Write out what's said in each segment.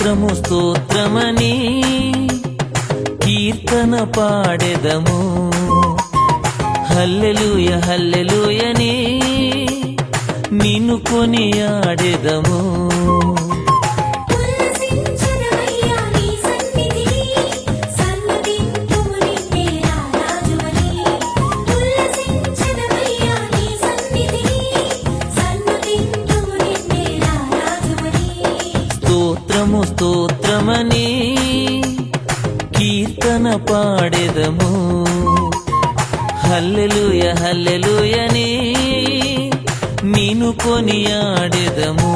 స్తోత్రము స్తోత్రమని కీర్తన పాడెదము. హల్లెలూయ హల్లెలూయని నిన్ను కొనియాడెదము. స్తోత్రము స్తోత్రమని కీర్తన పాడెదము. హల్లెలూయ హల్లెలూయని నిన్ను కొనియాడెదము.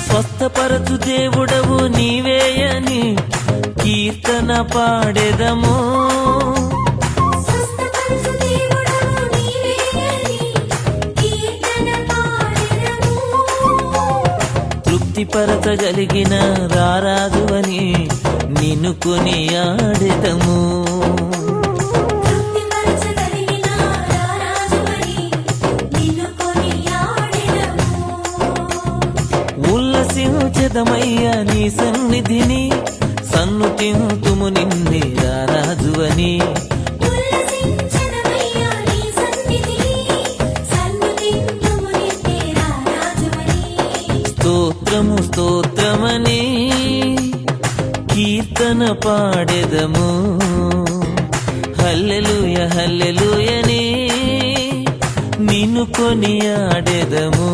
స్వస్థపరచు దేవుడవు నీవేయని కీర్తన పాడెదము. తృప్తిపరచగలిగిన రారాజువని నిన్ను కొనియాడెదము. ఉల్లసించెదమయ్యా నీ సన్నిధిని, సన్నుతింతుము నిన్నే రారాజువని. స్తోత్రము స్తోత్రమని కీర్తన పాడెదము. హల్లెలూయ హల్లెలూయని నిన్ను కొనియాడెదము.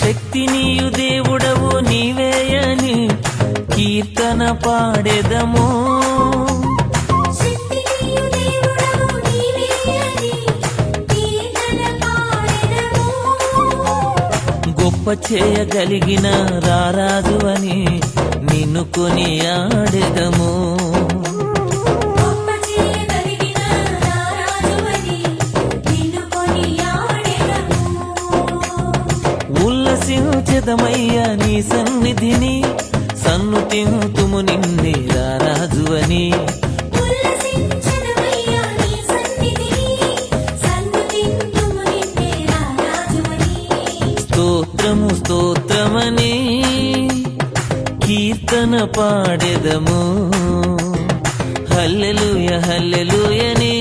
శక్తినీయు దేవుడవు నీవేయని కీర్తన పాడెదము. గొప్ప చేయగలిగిన రారాజువని నిన్ను కొనియాడెదము. ఉల్లసించెదమయ్యా నీ సన్నిధిని, సన్నుతింతుము నిన్నే రారాజువని. స్తోత్రము స్తోత్రమని కీర్తన పాడెదము. హల్లెలూయ హల్లెలూయని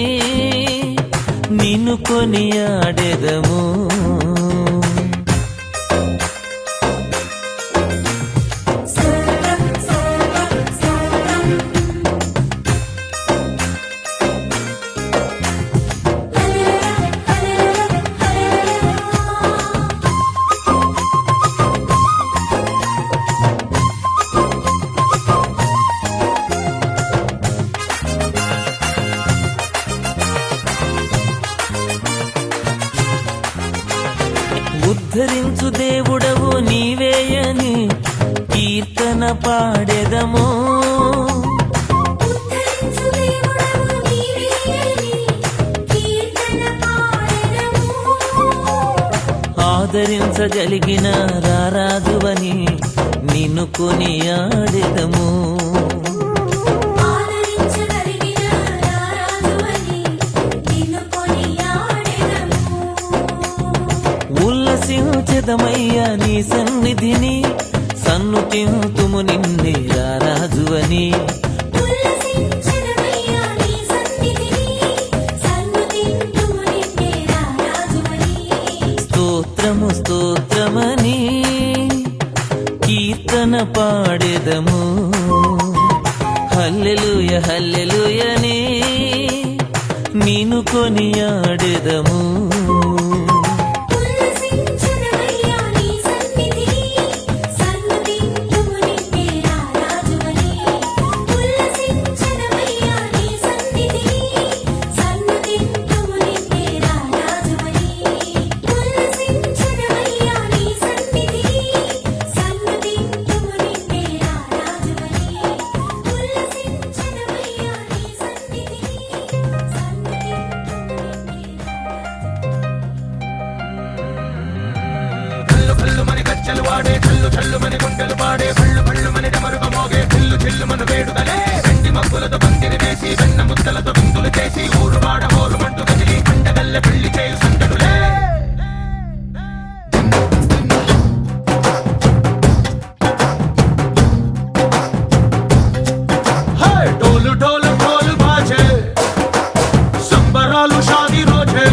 నిన్ను కొనియాడెదము. ఉద్ధరించు దేవుడవు నీవేయని కీర్తన పాడెదము. ఆదరించగలిగిన రారాజువని నిన్ను కొనియాడెదము. ఉల్లసించెదమయ్యా నీ సన్నిధిని, సన్నుతింతుము నిన్నే రారాజువని. స్తోత్రము స్తోత్రమని కీర్తన పాడెదము. హల్లెలూయ హల్లెలూయని నిన్ను కొనియాడెదము వాడే చల్లు చల్లు మని గుండెలు పాడే పళ్ళు పళ్ళు మని డమరుగ మోగే చిల్లు చిల్లు మన వేడుదలే వెండి మబ్బులతో పందిరి వేసి వెన్న ముద్దలతో విందులు చేసి ఊరు వాడ ఊరు మంటు కదిలి పండగల్లె పెళ్లి చేయు సందడులే డోలు డోలు డోలు బాజే సంబరాలు షాదీ రోజే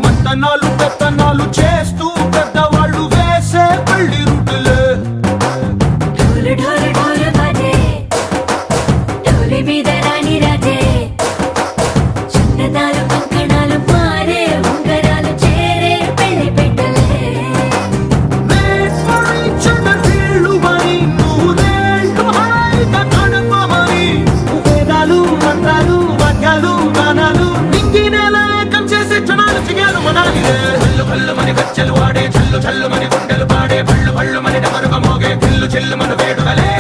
మంతనాలు పెత్తనాలు చేస్తూ పెద్దవాళ్ళు వేసే పెళ్లి రుటులే ఢోలు ఢోలు ఢోలు బాజే ఢోలి మీద రాణి రాజే చందనాలు కంకణాలు మారే ఉంగరాలు చేరే పెళ్లి పెట్టలే వేదాలు మంత్రాలు వాక్యాలు గానాలు నింగినేల ఏకం చేసే క్షణాలు చిగాలు మనాలిలే కళ్ళు కళ్ళు మని గచ్చలు వాడే చల్లు చల్లు మని గుండెలు పాడే పళ్ళు పళ్ళు మని డమరుగ మోగే చిల్లు చిల్లు మన వేడుదలే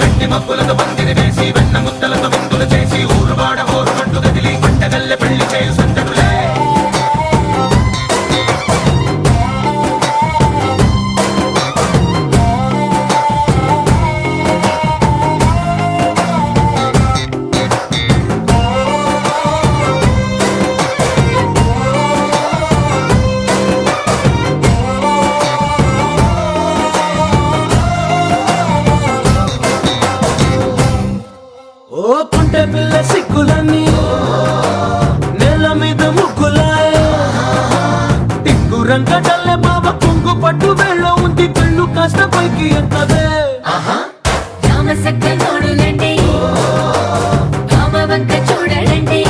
వెండి మబ్బులతో పందిరి వేసి వెన్న ముద్దలతో విందులు చేసి ఊరు వాడ ఊరు మంటు కదిలి పంటగల్లె పెళ్లి చేయు సందడులే ఓ పుంటె పిల్ల సిక్కులన్నీ నేల మీద ముగ్గులాయ టిక్కు రంగటల్లె బాబ కుంగు పట్టు వేళ్ళ ఉంది కళ్ళు కాస్త పైకి ఎత్తదే రామ సక్క నోడులండి రామ వంక చూడడండి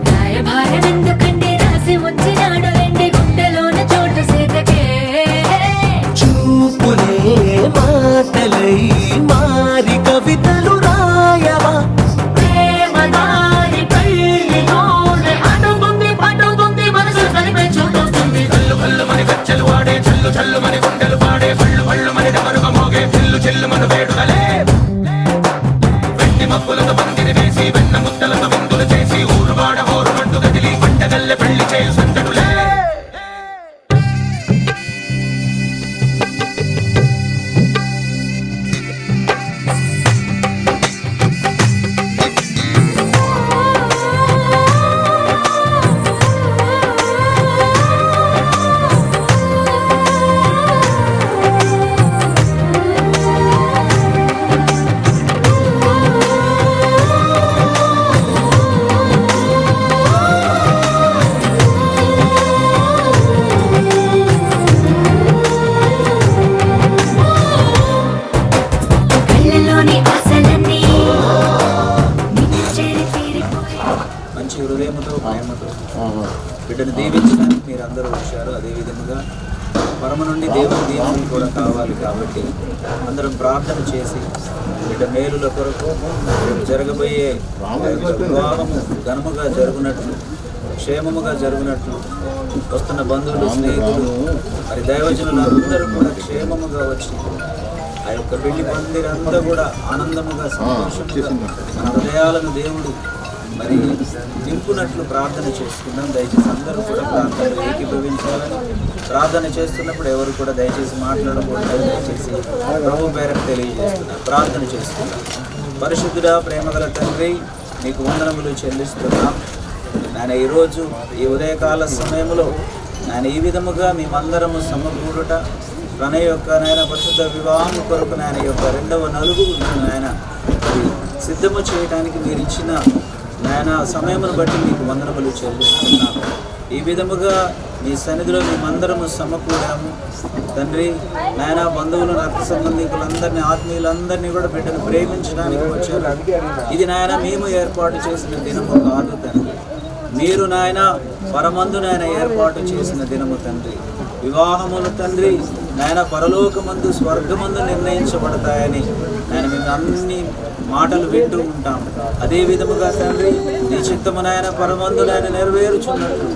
రాయభారం ఎందుకండి రాసి ఉంచినాడు రండి గుండెలోన చోటు సేతకే చూపులే మాటలై మారి కవితలు రాయవా ప్రేమదారి పెళ్లి నోడు అడుగుంది పట్టుకుంది మనసు కలిపే చూడుతుంది కళ్ళు కళ్ళు మని గచ్చలు వాడే చల్లు చల్లు మని గుండెలు పాడే పళ్ళు పళ్ళు మని డమరుగ మోగే చిల్లు చిల్లు మన వేడుదలే వెండి మబ్బులతో పందిరి వేసి వెన్న ముద్దలతో విందులు చేసి ఊరు వాడ ఊరు మంటు కదిలి పంటగల్లె పెళ్లి చేయు సందడులే కళ్ళలోని ఆశలన్నీ నిన్ను చేరి తీరిపోయి మంచి హృదయముతో ప్రేమతో బిడ్డను దీవించడానికి మీరందరూ వచ్చారు. అదేవిధంగా పరమ నుండి దేవుని దీవెనలు కూడా కావాలి కాబట్టి అందరం ప్రార్థన చేసి బిడ్డ మేలుల కొరకు రేపు జరగబోయే వివాహము ఘనముగా జరుగునట్లు క్షేమముగా జరుగునట్లు వస్తున్న బంధువులు స్నేహితులు మరి దైవజనులు అందరూ కూడా క్షేమముగా వచ్చి ఆ యొక్క పెళ్లి పందిరంతా కూడా ఆనందముగా సంతోషంగా మన హృదయాలను దేవుడు మరి నింపునట్లు ప్రార్థన చేసుకుందాం. దయచేసి అందరూ కూడా ప్రార్థనలు ఏకీభవించాలని ప్రార్థన చేస్తున్నప్పుడు ఎవరు కూడా దయచేసి మాట్లాడకూడదు. దయచేసి ప్రభు పేరకు తెలియజేస్తున్నారు. ప్రార్థన చేసుకుందాం. పరిశుద్ధుడా ప్రేమగల తండ్రి నీకు వందనములు చెల్లిస్తున్నాం. నేను ఈరోజు ఈ ఉదయకాల సమయంలో నేను ఈ విధముగా మేమందరము సమకూడుట తన యొక్క నాయన పరిశుద్ధ వివాహం కొరకు నాయన యొక్క రెండవ నలుగు నాయన సిద్ధము చేయడానికి మీరు ఇచ్చిన నాయన సమయమును బట్టి మీకు వందనములు చెల్లిస్తున్నాను. ఈ విధముగా మీ సన్నిధిలో మేమందరము సమకూడాము తండ్రి. నాయన బంధువులు, రక్త సంబంధికులందరినీ, ఆత్మీయులందరినీ కూడా బిడ్డను ప్రేమించడానికి వచ్చారు. ఇది నాయన మేము ఏర్పాటు చేసిన దినము కాదు తండ్రి, మీరు నాయన పరమందు నాయన ఏర్పాటు చేసిన దినము తండ్రి. వివాహములు తండ్రి నాయన పరలోకమందు, స్వర్గమందు నిర్ణయించబడతాయని నాయన మేము అన్ని మాటలు వింటూ ఉంటాం. అదే విధముగా తండ్రి నీ చిత్తము నాయన పరమందు నాయన నెరవేరుచున్నట్టు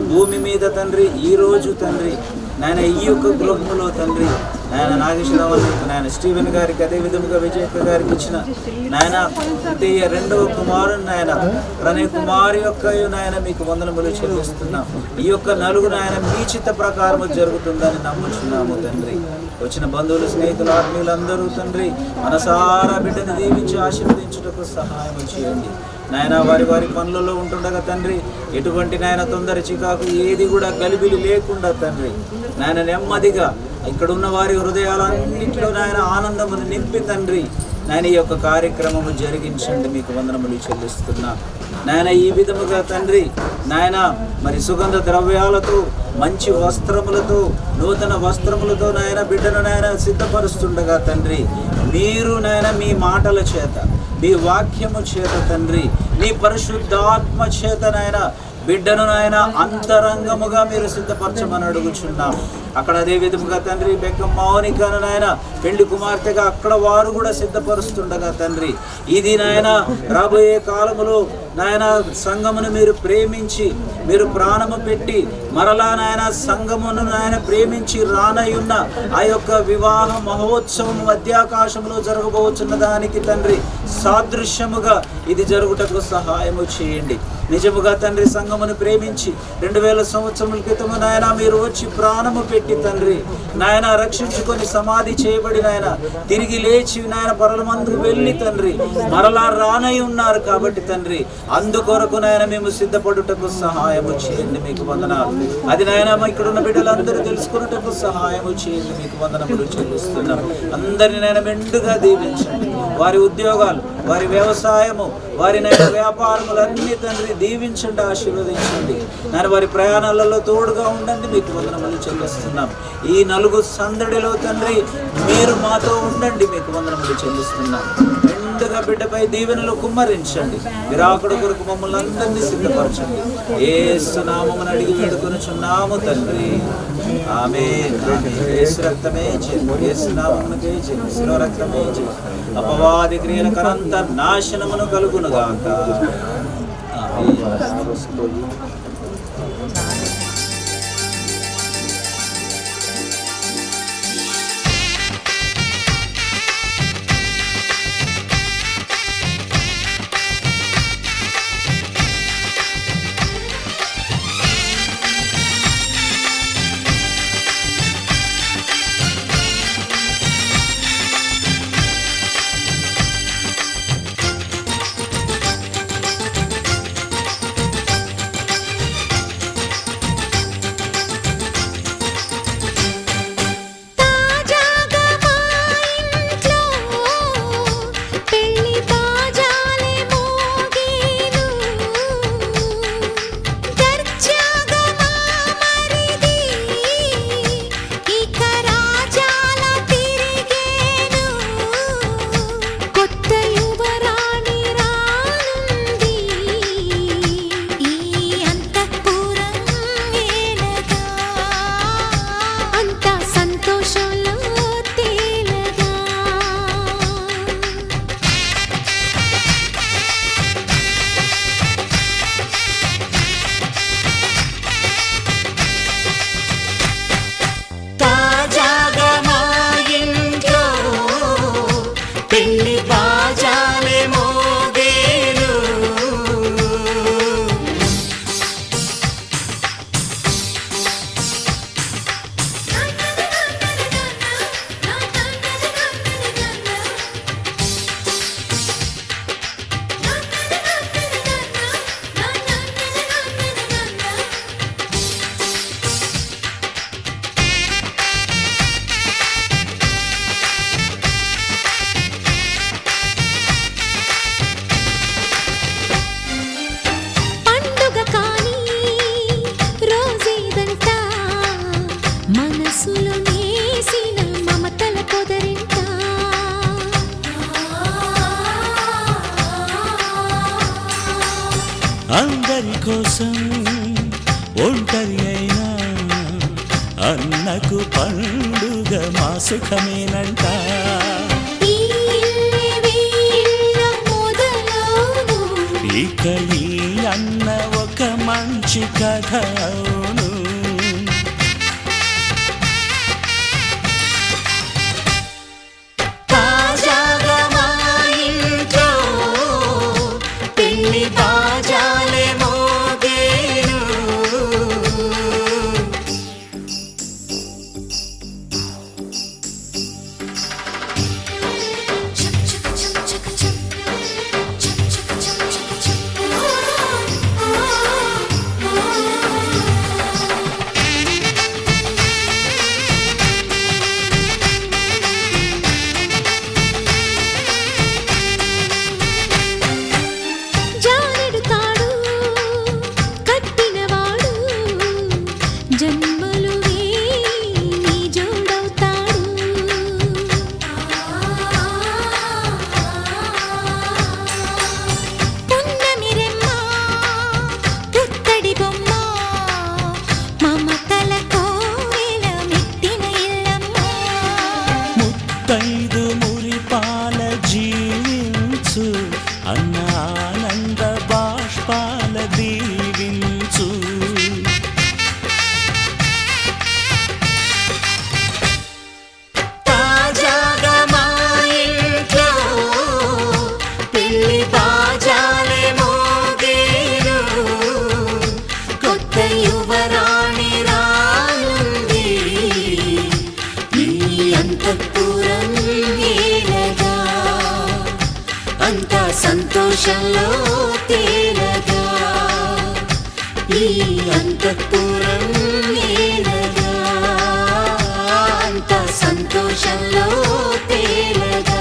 భూమి మీద తండ్రి ఈరోజు తండ్రి నాయన ఈ యొక్క గృహములో తండ్రి నాయన నాగేశ్వరరావు నాయన స్టీవెన్ గారికి, అదే విధముగా విజయక్క గారికి ఇచ్చిన నాయన రెండవ కుమారుడు నాయన ప్రణయ్ కుమారి యొక్క నాయన మీకు వందనములు చెల్లిస్తున్నాం. ఈ యొక్క నలుగు నాయన మీ చిత్త ప్రకారము జరుగుతుందని నమ్ముచున్నాము తండ్రి. వచ్చిన బంధువులు, స్నేహితులు, ఆత్మీయులందరూ తండ్రి మనసారా బిడ్డను దీవించి ఆశీర్వదించుటకు సహాయం చేయండి నాయన. వారి వారి పనులలో ఉంటుండగా తండ్రి ఎటువంటి నాయన తొందర చికాకు ఏది కూడా గలిబిలి లేకుండా తండ్రి నాయన నెమ్మదిగా ఇక్కడ ఉన్న వారి హృదయాలన్నింటిలో నాయన ఆనందమును నింపి తండ్రి నాయన ఈ యొక్క కార్యక్రమము జరిగించండి. మీకు వందనములు చెల్లిస్తున్నా నాయన. ఈ విధముగా తండ్రి నాయన మరి సుగంధ ద్రవ్యాలతో, మంచి వస్త్రములతో, నూతన వస్త్రములతో నాయన బిడ్డను నాయన సిద్ధపరుస్తుండగా తండ్రి మీరు నాయన మీ మాటల చేత, మీ వాక్యము చేత తండ్రి, మీ పరిశుద్ధాత్మ చేత నాయన బిడ్డను నాయన అంతరంగముగా మీరు సిద్ధపరచమని అడుగుచున్నాం. అక్కడ అదే విధముగా తండ్రి బెక్క మౌనికను నాయన పెళ్లి కుమార్తెగా అక్కడ వారు కూడా సిద్ధపరుస్తుండగా తండ్రి ఇది నాయన రాబోయే కాలములో నాయన సంఘమును మీరు ప్రేమించి, మీరు ప్రాణము పెట్టి మరలా నాయన సంఘమును నాయన ప్రేమించి రానయున్న ఆ యొక్క వివాహ మహోత్సవం మధ్యాకాశంలో జరగబోతున్న దానికి తండ్రి సాదృశ్యముగా ఇది జరుగుటకు సహాయము చేయండి. నిజముగా తండ్రి సంఘమును ప్రేమించి 2000 సంవత్సరముల క్రితము నాయన మీరు వచ్చి ప్రాణము పెట్టి తండ్రి నాయన రక్షించుకొని సమాధి చేయబడి నాయన తిరిగి లేచి నాయన పరలోకమందుకు వెళ్ళి తండ్రి మరలా రానై ఉన్నారు కాబట్టి తండ్రి అందుకొరకు నాయన మేము సిద్ధపడుటకు సహాయము చేయండి. మీకు వందనాలు. అది నాయన ఇక్కడ ఉన్న బిడ్డలందరూ తెలుసుకున్నటకు సహాయము చేయండి. మీకు వందనములు చెల్లిస్తున్నాం. అందరిని నాయన మెండుగా దీవించండి. వారి ఉద్యోగాలు, వారి వ్యవసాయము, వారి నాయన వ్యాపారములన్నీ తండ్రి దీవించండి, ఆశీర్వదించండి. నేను వారి ప్రయాణాలలో తోడుగా ఉండండి. మీకు వందనములు చెల్లిస్తున్నాం. ఈ నలుగు సందడిలో తండ్రి మీరు మాతో ఉండండి. మీకు వందనములు చెల్లిస్తున్నాం. మెండుగా బిడ్డపై దీవెనలు కుమ్మరించండి. విరాకుడ కొరకు మమ్మల్ని అందరినీ సిద్ధపరచండి. యేసు నామమున అడిగి వేడుకొనుచున్నాము తండ్రి. ఆమేన్. యేసు రక్తమే జయం. యేసు నామమునకే జయం. శిలో రక్తమే జయం. అపవాది క్రియలకు అనంత నాశనమును కలుగునుగాక. ఆమేన్. ఒంటరి అయినా అన్నకు పండుగ మా సుఖమేనంట. ఈ వీళ్ళ మొదలవును. ఇక ఈ అన్న ఒక మంచి కథ అవును. తాజాగా మా ఇంట్లో పెళ్లి బాజాలే మోగేను. జానెడు తాడు కట్టినవాడు జన్మలు నీ జోడవుతాడు. పున్నమిరెమ్మ పుత్తడి బొమ్మ మమతల కోవెల మెట్టిన ఇల్లమ్మ. ముత్తైదు మురిపాల జీవించు అన్న ఆనంద బాష్పాల దీవించు. తాజాగా మా ఇంట్లో పెళ్లి బాజాలే మోగేను. కొత్త యువరాణి రానుంది ఈ అంతఃపురం ఏలగా. అంతా సంతోషంలో తేలగా ఈ అంతఃపురం ఏలగా. అంతా సంతోషంలో తేలగా.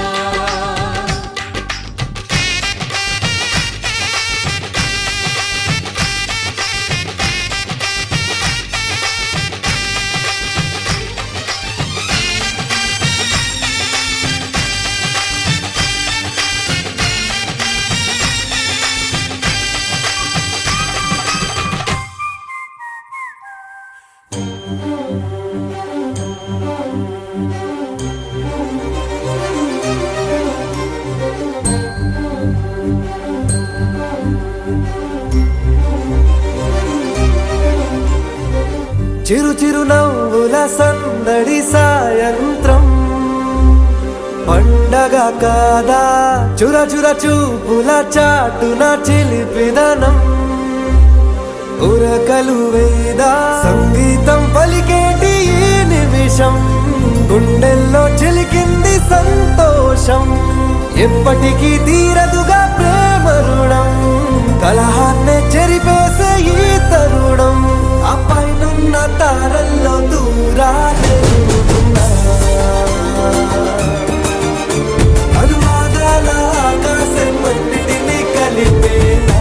చిరు చిరు నవ్వుల సందడి సాయంత్రం పండగ కాదా చుర చుర చూపుల చాటున చిలిపిదనం ఉరకలు వేదా సంగీతం పలికేటి ఈ నిమిషం గుండెల్లో చిలికింది సంతోషం ఎప్పటికీ తీరదుగా ప్రేమ రుణం కలహాన్నే చెరిపేసే ఈ తరుణం ఆ పైనున్న తారల్లో దూరాలే అనువాదాల ఆకాశం అన్నిటినీ కలిపేలా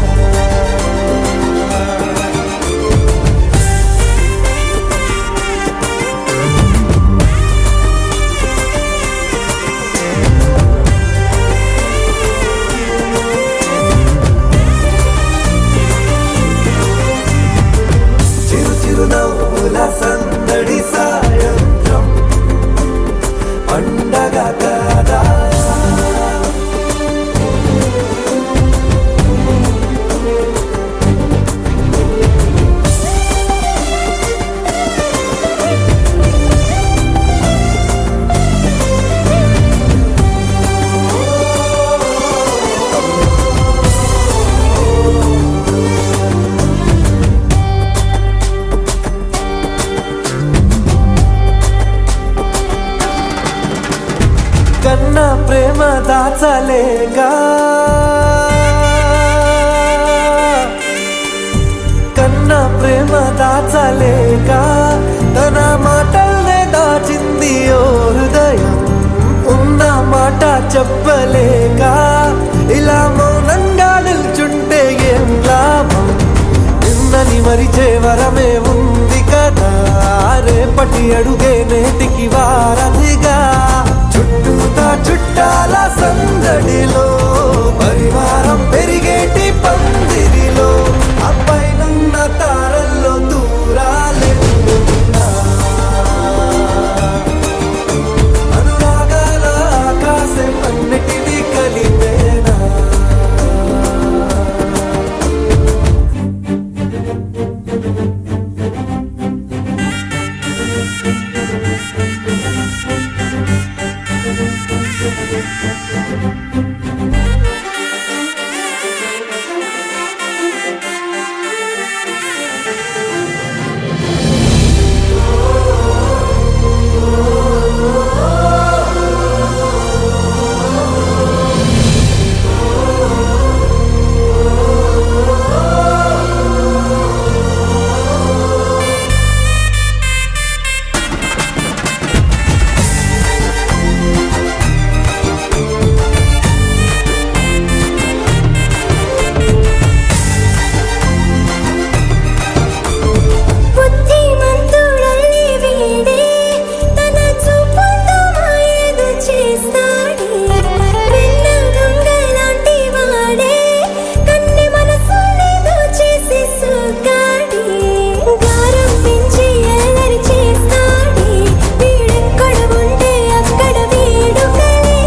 చిరు చిరు నవ్వుల సందడి సాయంత్రం పండగ కాదా కన్నా ప్రేమ దాచలేగా కన్నా ప్రేమ దాచలేగా తన మాటల్నే దాచింది ఓ హృదయం ఉన్న మాట చెప్పలేక ఇలా మౌనంగా నిల్చుంటే ఏం లాభం నిన్నని మరిచే వరమే ఉంది కదా రేపటి అడుగే నేటికి వారధిగా చుట్టూతా చుట్టాల సందడిలో పరివారం పెరిగేటి పందిరిలో అబ్బాయినున్న తారల్లో బుద్ధిమంతుడల్లి వీడే తన చూపుతో మాయేదో చేస్తాడే వెన్న దొంగలాంటి వాడే కన్నె మనసునేదో చేసి సోకాడే గారం పెంచి అల్లరి చేస్తాడే వీడెక్కడ ఉంటే అక్కడ వేడుకలే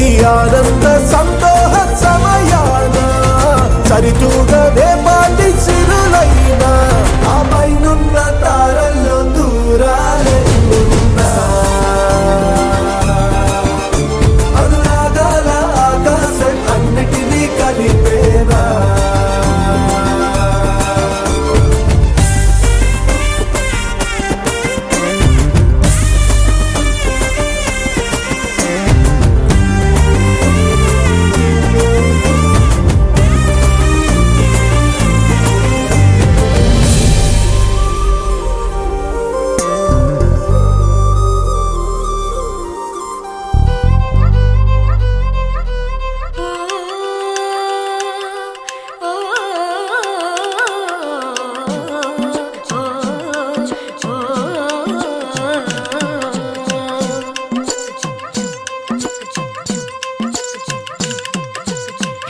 ఈ ఆనంద సంతోష సమయాన సరితూగవే పాటి సిరులైనా ఆ పైనున్న తారల్లో దూరాలెన్నున్నా అనురాగాల ఆకాశం అన్నిటినీ కలిపేనా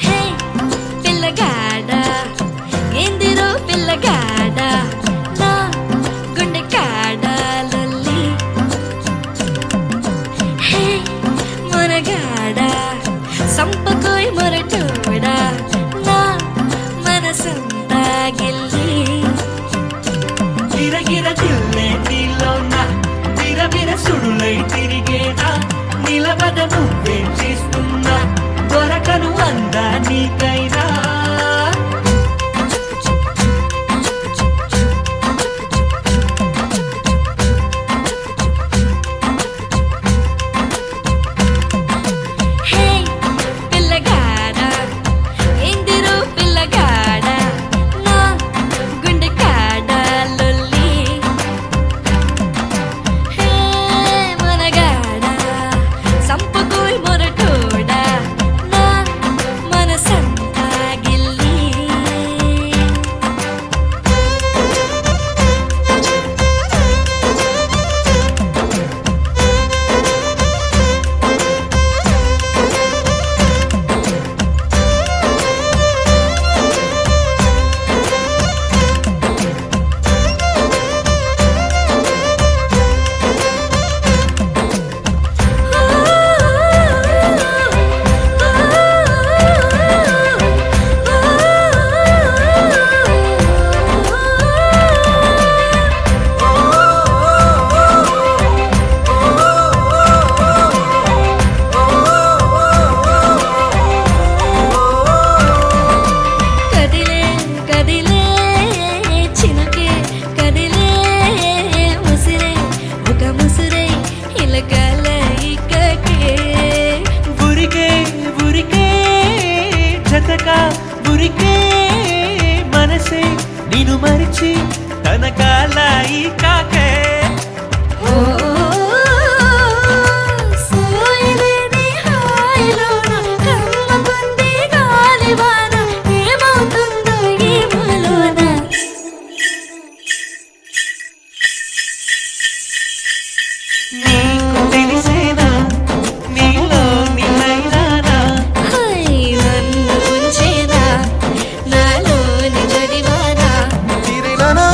హే పిల్లగాడ ఎందిరో పిల్లగాడ నా గుండె కాడ లొల్లి హే మొరగాడ సంపకోయ్ మొరటోడా నా మనసంతా గిల్లి గిరగిర జిల్లే నీలోన బిరబిర సుడులై తిరిగేనా నిలబద నువ్వే చేస్తున్నా దొరకను అందా నీకైనా హే పిల్లగాడ ఎందిరో పిల్లగాడ నా గుండె కాడ లొల్లి హే మనగాడ సంపకోయ్ మొరటోడా నా మనసంతా గిల్లి కదిలే కదిలే చినుకే కదిలే ముసిరే ఒక ముసిరే ఇలకల ఇక్కకే బురికే బురికే జతక బురికే మనసే నిన్ను మరిచి తన కాల ఈ కాకే ఓ సోయలేని హాయిలోన కమ్మ పొందే గాలివాన ఏమవుతుందో ఏమోలోన నీకు తెలిసేనా నీలో నిలైనానా హై నన్ను ఉంచేనా నాలోని జడివానా తిరిలనా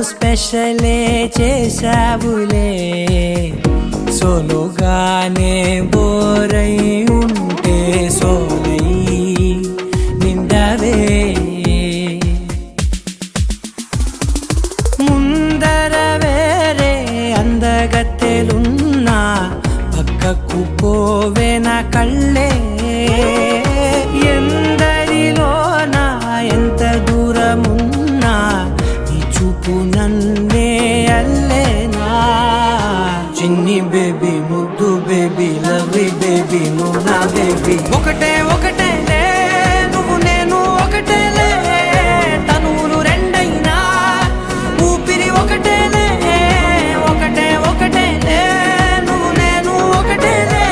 స్పెషలే చేసావులే సోలోగానే బోరై ఉంటే సోలై నిండవే ముందర వేరే అందగత్తెలున్నా పక్కకు పోవే నా కళ్ళే ఎందరిలోనా ఎంత దూరమున్నా నీ చూపు నన్నే అల్లేనా చిన్ని బేబీ ముద్దు బేబీ లవ్లీ బేబీ నువ్వు నా బేబీ ఒకటే ఒకటేలే నువ్వు నేను ఒకటేలే తనువులు రెండైనా ఊపిరి ఒకటేలే ఒకటే ఒకటేలే నువ్వు నేను ఒకటేలే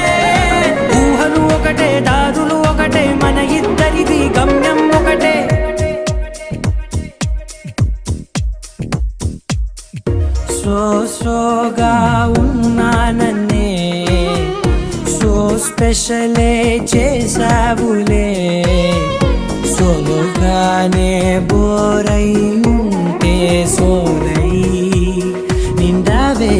ఊహలు ఒకటే దారులు ఒకటే మన ఇద్దరిది గమ్యం ఒకటే సోగా ఉన్నానన్నే సో స్పెషలే చేసావులే సోలోగానే బోరై ఉంటే సోలై నిండవే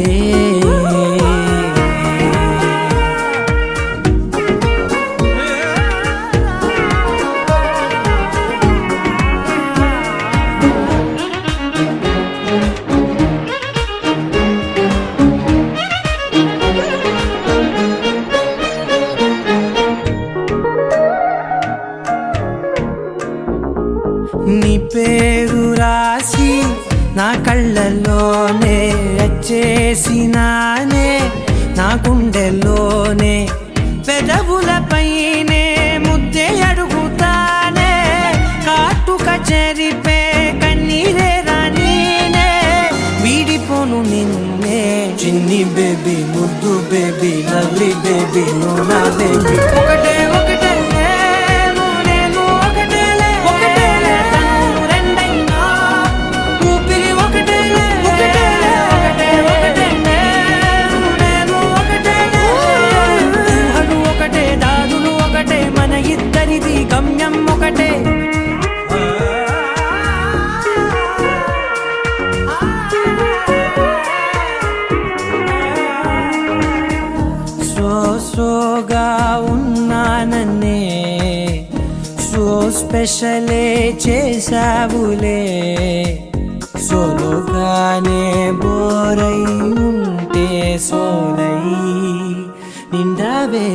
నీ పేరు రాసి నా కళ్ళల్లోనే వచ్చేసినానే నా గుండెల్లోనే పెదవులపైనే ముద్దే అడుగుతానే కాటుక చెరిపే కన్నీరే రానీనే వీడిపోను నిన్నే చిన్ని బేబీ ముద్దు బేబీ లవ్లీ బేబీ నువ్వు నా బేబీ ఒకటే ఒకటే గమ్యం ఒకటే సోగా ఉన్నానన్నే సో స్పెషలే చేసావులే సోలోగానే బోరై ఉంటే సోలై నిండవే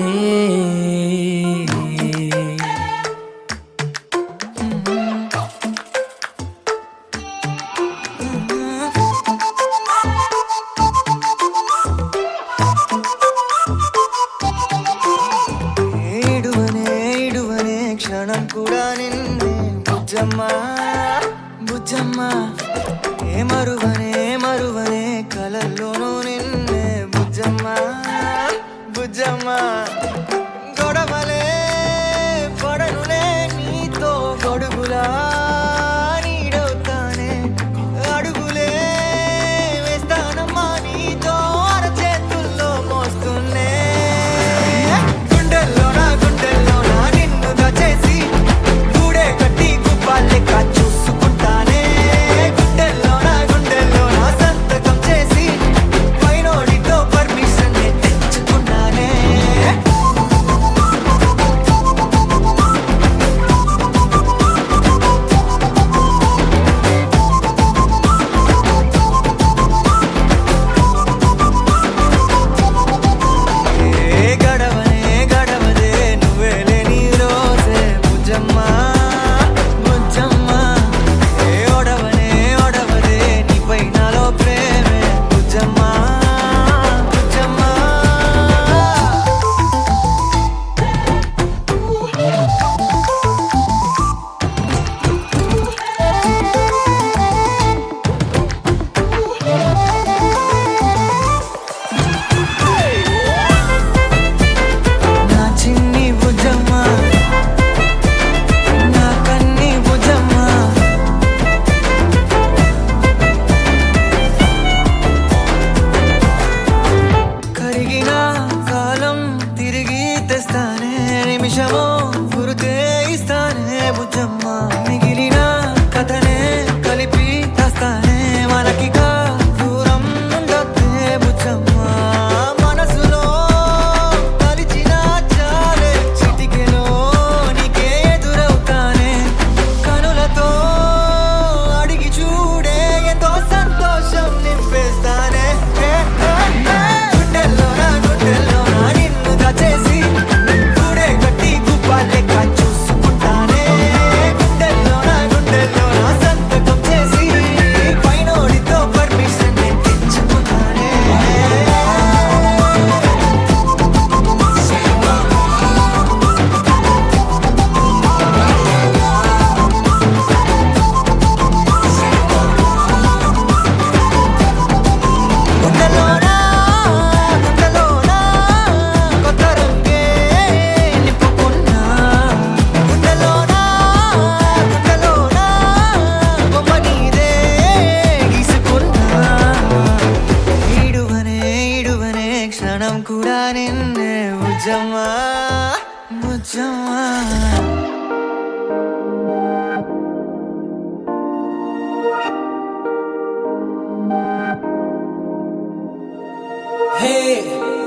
క్షణం కూడా నిన్నే బుజ్జమ్మా బుజ్జమ్మా మరువనే కలల్లోనూ నిన్నే బుజ్జమ్మా బుజ్జమ్మా గొడవలే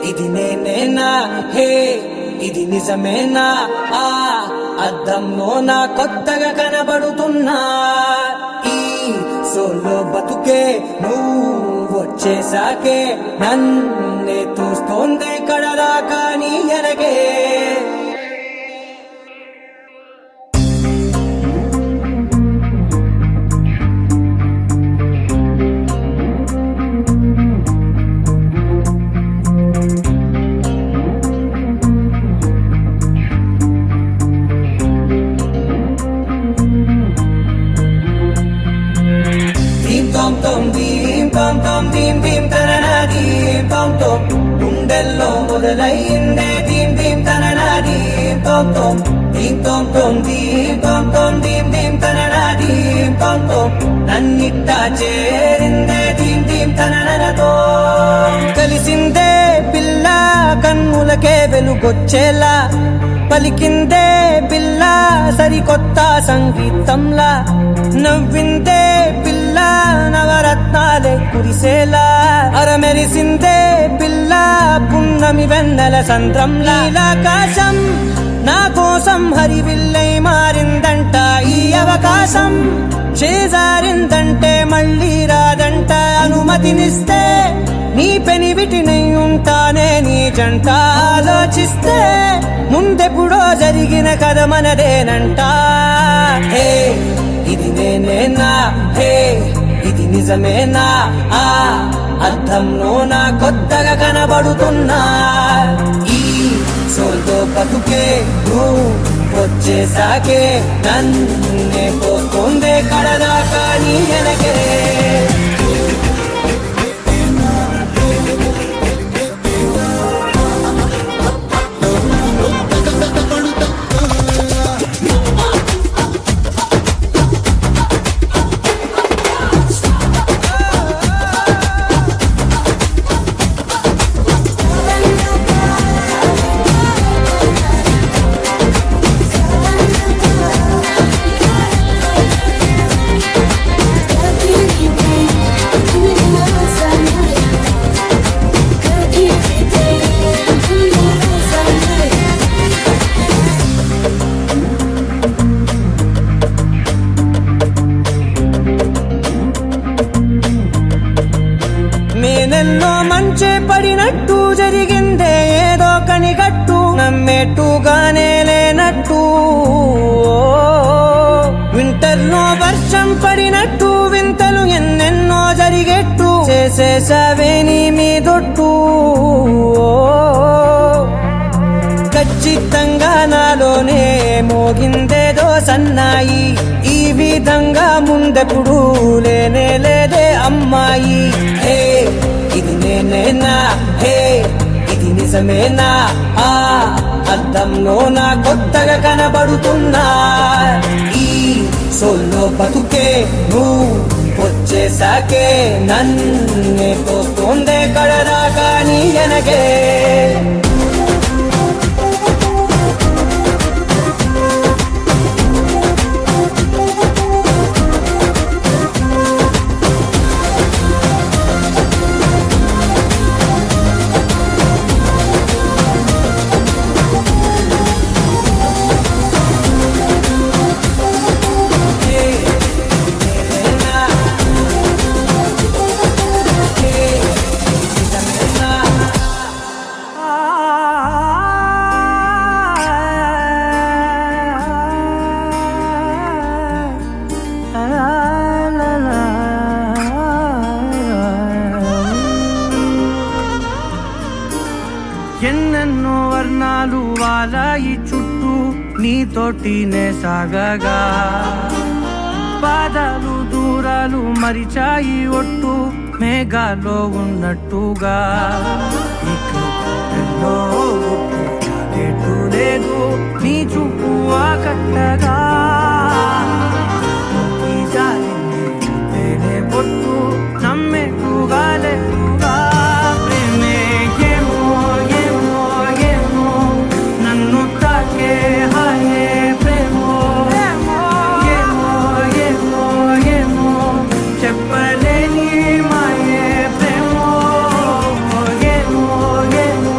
ఇది నేనేనా హే ఇది నిజమేనా ఆ అద్దంలో నా కొత్తగా కనబడుతున్నా ఈ సోలో బతుకే నువ్వు వచ్చేసాకే నన్నే తోస్తోందే కడదాకా నీ ఎనగే గుండెల్లో మొదలైందే దీం దీం తననా దీం తోం తోం దీం తోం తోం దీం తోం తోం దీం దీం తననా దీం తోం తోం నన్నిట్టా చేరిందే దీం దీం తననతో కలిసిందే పిల్ల కన్నులకే వెలుగొచ్చేలా పలికిందే పిల్ల సరికొత్త సంగీతంలా నవ్విందే పిల్ల నవరత్నాలే కురిసేలా అరమెరిసిందే పిల్ల పున్నమి వెన్నెల సంద్రంలా ఆకాశం నా కోసం హరివిల్లై మారిందంట ఈ అవకాశం చేజారిందంటే మళ్ళీ రాదంట అనుమతినిస్తే నీ పెనివిటినై ఉంటానే నీ జంట ఆలోచిస్తే ముందెప్పుడో జరిగిన కథ మనదేనంట హే ఇది నేనేనా హే ఇది నిజమేనా ఆ అర్థంలో నా కొత్తగా కనబడుతున్నా ఈ సోల్తో బతుకే నువ్వు వచ్చేసాకే నన్నే పోతుందే కడదాకా నీ ఎనకే నేనెన్నో మంచే పడినట్టు జరిగిందే ఏదో కనిగట్టు నమ్మేట్టుగానే లేనట్టు వింటర్లో వర్షం పడినట్టు వింతలు ఎన్నెన్నో జరిగేట్టు చేసేసావే నీ మీదొట్టు ఖచ్చితంగా నాలోనే మోగిందేదో సన్నాయి ఈ విధంగా ముందెప్పుడు లేనే లేదే అమ్మాయి హే ఇది నేనేనా హే ఇది నిజమేనా ఆ అద్దంలో నా కొత్తగా కనబడుతున్నా ఈ సోల్లో బతుకే నువ్వు వచ్చేసాకే నన్నే తోస్తోందే కడదాకా నీ ఎనగే ఎన్నెన్నో వర్ణాలు వాలాయి చుట్టూ నీతోటినే సాగగా పాదాలు దూరాలు మరిచాయి ఒట్టు మేఘాలో ఉన్నట్టుగా ఇక ఎన్నో గుట్టు లేదు నీ చూపు ఆకట్టగా ఈ జాలిని చూస్తేనే పొట్టు నమ్మేట్టుగా లేట్టుగా ప్రేమే ఏమో ఏమో ఏమో నన్ను తాకే హాయే ప్రేమో ఏమో ఏమో ఏమో చెప్పలేని మాయే ప్రేమో ఏమో ఏమో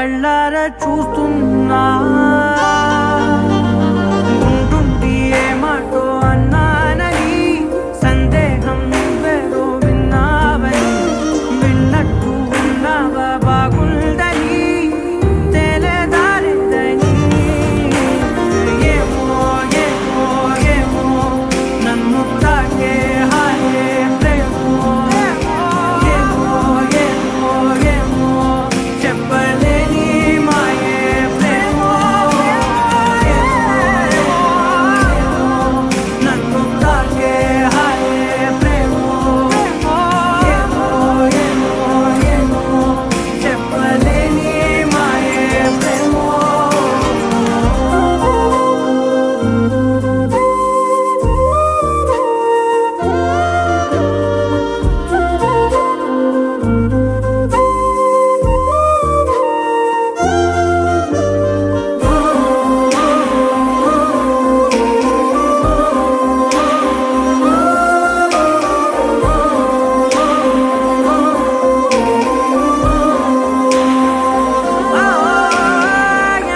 కళ్ళారా చూస్తున్నా ఉంటుండి ఏమాటో అన్నానని సందేహం నువ్వేదో విన్నావని విన్నట్టు ఉన్నావా బాగుందని తెలియదారిద్దని ఏమో ఏమో ఏమో నన్ను తాకే హాయే ప్రేమో ఏమో ఏమో ఏమో చెప్పలేని మాయే ప్రేమో నన్ను తాకే హాయే ప్రేమో ఏమో ఏమో ఏమో చెప్పలేని మాయే ప్రేమో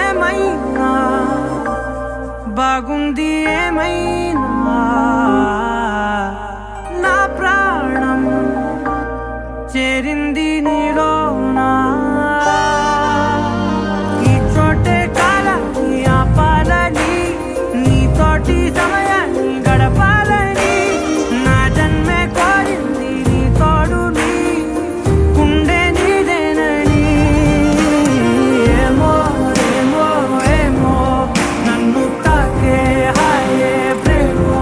ఏమైనా బాగుంది ఏమైనా నా ప్రాణం చేరింది నీలోనా ఈ చోటే కాలాన్ని ఆపాలని నీతోటి సమయాన్ని గడపాలని నా జన్మే కోరింది నీ తోడుని గుండె నీదేనని ఏమో ఏమో ఏమో నన్ను తాకే హాయే ప్రేమో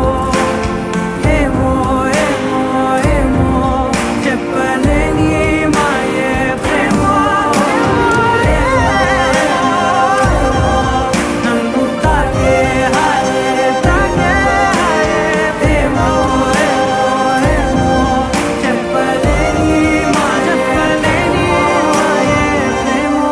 ఏమో ఏమో ఏమో చెప్పలేని మాయే ప్రేమో నన్ను తాకే హాయే ప్రేమో ఏమో ఏమో చెప్పలేని మాయే ప్రేమో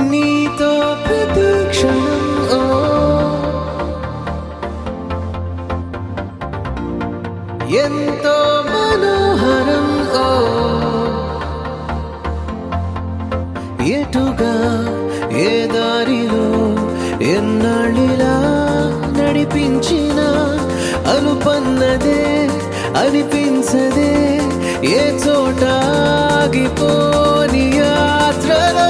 నీతో ప్రతి క్షణం ఓ ఎంతో మనోహరం ఓ ఎటుగా ఏ దారిలో ఎన్నాళ్ళిలా నడిపించిన అనుపన్నదే అనిపించదే ఏ చోట ఆగిపోని యాత్రలో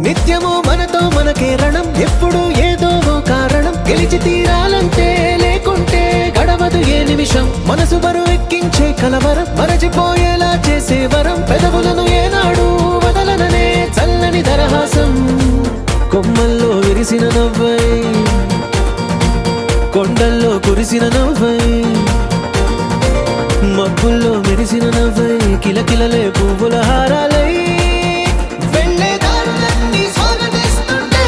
నిత్యము మనతో మనకే రణం ఎప్పుడు ఏదో ఓ కారణం గెలిచి తీరాలంటే లేకుంటే గడవదు ఏ నిమిషం మనసు బరువు ఎక్కించే కలవరం మరచిపోయేలా చేసే వరం పెదవులను ఏనాడు వదలననే చల్లని దరహాసం కొమ్మల్లో విరిసిన నవ్వై కొండల్లో కురిసిన నవ్వై మబ్బుల్లో మెరిసిన నవ్వై కిలకిలలే పువ్వుల హారాలై వెళ్ళే దారులన్నీ స్వాగతిస్తుంటే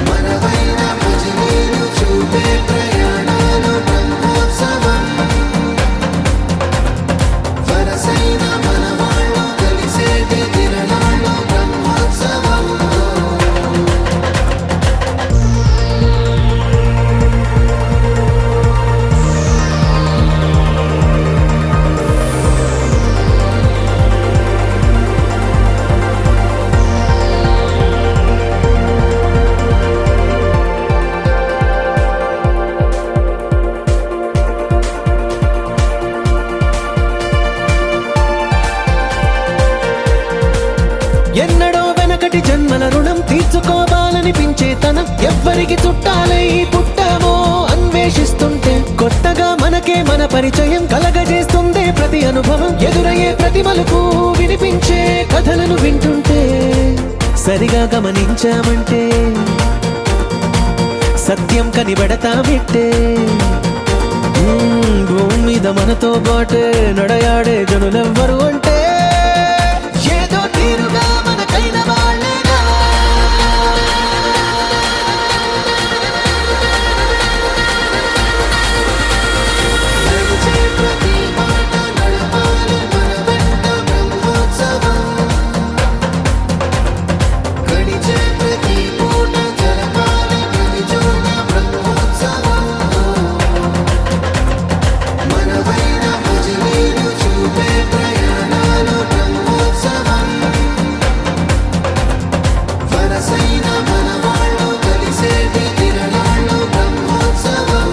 మనవైన భజనీలు చూడ అనిపించే తనం ఎవ్వరికి చుట్టాలై పుట్టామో అన్వేషిస్తుంటే కొత్తగా మనకే మన పరిచయం కలగజేస్తుందే ప్రతి అనుభవం ఎదురయ్యే ప్రతి మలుపు వినిపించే కథలను వింటుంటే సరిగా గమనించామంటే సత్యం కనిపెడతామిట్టే భూమి మీద మనతో పాటే నడయాడే జనులెవ్వరు అంటే ఏదో తీరుగా మనకైన వాళ్ళేగా నడిచే ప్రతి మాట నడవాలి మన వెంట బ్రహ్మోత్సవం గడిచే ప్రతి పూట జరగాలి ప్రతి చోట బ్రహ్మోత్సవం మనవైన భజనీలు చూపే ప్రయాణాలు బ్రహ్మోత్సవం వరసైన మనవాళ్ళు కలిసేటి తిరణాళ్ళు బ్రహ్మోత్సవం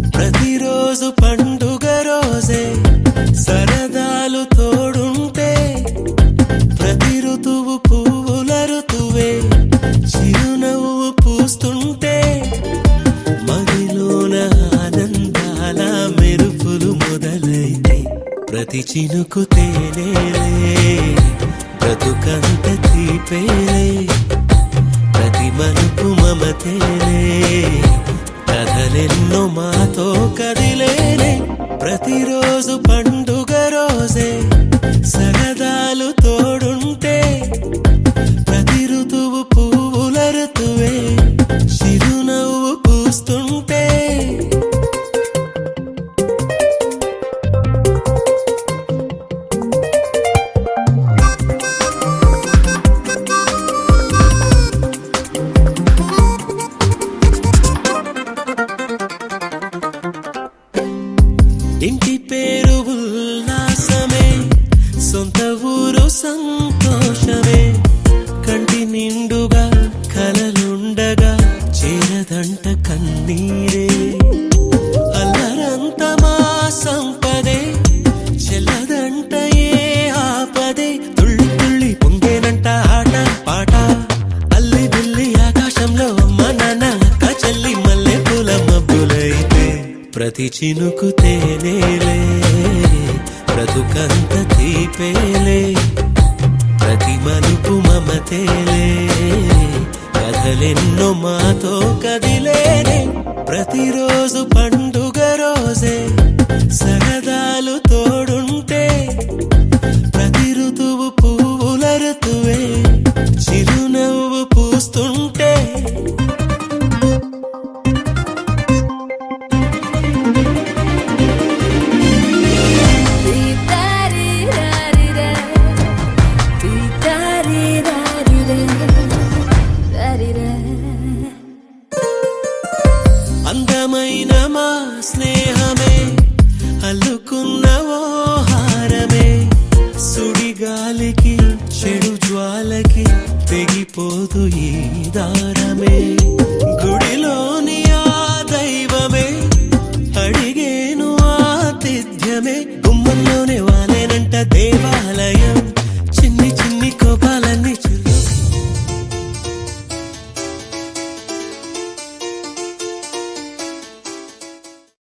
ప్రతిరోజు పండుగ రోజే సరదాలు తోడుంటే ప్రతి ఋతువు పువ్వుల ఋతువే చిరునవ్వు పూస్తుంటే మదిలోన ఆనందాల మెరుపులు మొదలైతే ప్రతి చినుకు తేనేలే బ్రతుకంత తీపేలే ప్రతి మలుపు మమతేలే కథలెన్నో మాతో కదిలేనే ప్రతిరోజు పండుగ రోజే సరదాలు తోడుంటే ప్రతి ఋతువు పువ్వుల ఋతువే చిరునవ్వు పూస్తుంటే ఇంటి పేరు ఉల్లాసమే సొంత ఊరు సంతోషమే కంటి నిండుగా కలలుండగా చేరదంట కన్నీరే అల్లరంత మా సంపదే చెల్లదంట ఏ ఆపదే తుళ్ళి తుళ్ళి పొంగేనంట ఆట పాట అల్లి బిల్లి ఆకాశంలో అమ్మ నాన్న అక్క చెల్లి మల్లె పూల మబ్బులైతే ప్రతి చినుకు తేనేలే బ్రతుకంత తీపేలే ప్రతి మలుపు మమతేలే కథలెన్నో మాతో కదిలేనే ప్రతిరోజు